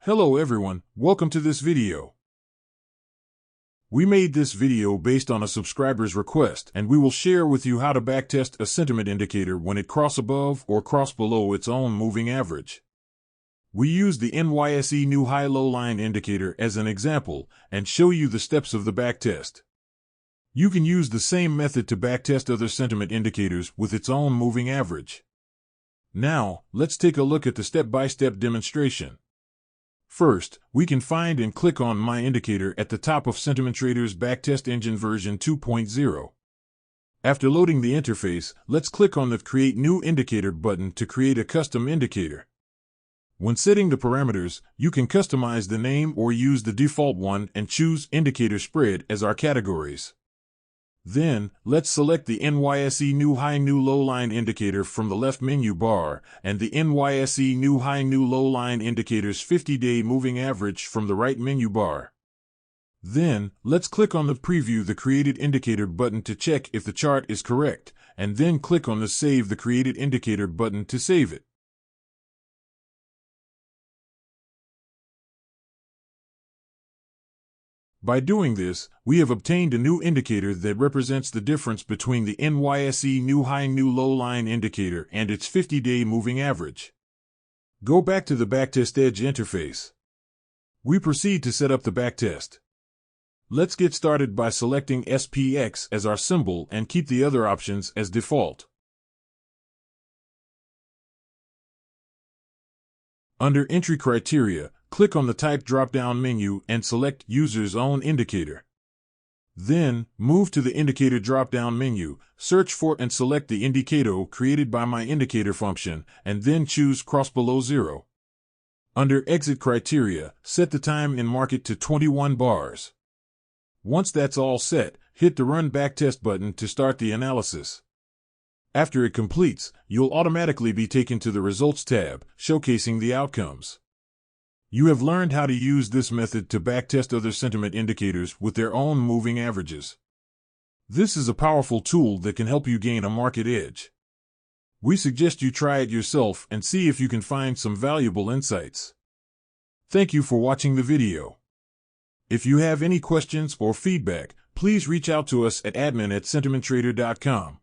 Hello everyone, welcome to this video. We made this video based on a subscriber's request, and we will share with you how to backtest a sentiment indicator when it crosses above or crosses below its own moving average. We use the NYSE New High low line indicator as an example and show you the steps of the backtest. You can use the same method to backtest other sentiment indicators with its own moving average. Now, let's take a look at the step-by-step demonstration. First, we can find and click on My Indicator at the top of Sentimentrader's Backtest Engine version 2.0. After loading the interface, let's click on the Create New Indicator button to create a custom indicator. When setting the parameters, you can customize the name or use the default one and choose Indicator Spread as our categories. Then, let's select the NYSE New High New Low Line indicator from the left menu bar and the NYSE New High New Low Line indicator's 50-day moving average from the right menu bar. Then, let's click on the Preview the Created Indicator button to check if the chart is correct, and then click on the Save the Created Indicator button to save it. By doing this, we have obtained a new indicator that represents the difference between the NYSE New High New Low Line indicator and its 50-day moving average. Go back to the Backtest Edge interface. We proceed to set up the backtest. Let's get started by selecting SPX as our symbol and keep the other options as default. Under Entry Criteria, click on the Type drop-down menu and select User's Own Indicator. Then, move to the Indicator drop-down menu, search for and select the indicator created by My Indicator function, and then choose Cross Below 0. Under Exit Criteria, set the time in market to 21 bars. Once that's all set, hit the Run Backtest button to start the analysis. After it completes, you'll automatically be taken to the Results tab, showcasing the outcomes. You have learned how to use this method to backtest other sentiment indicators with their own moving averages. This is a powerful tool that can help you gain a market edge. We suggest you try it yourself and see if you can find some valuable insights. Thank you for watching the video. If you have any questions or feedback, please reach out to us at admin@sentimentrader.com.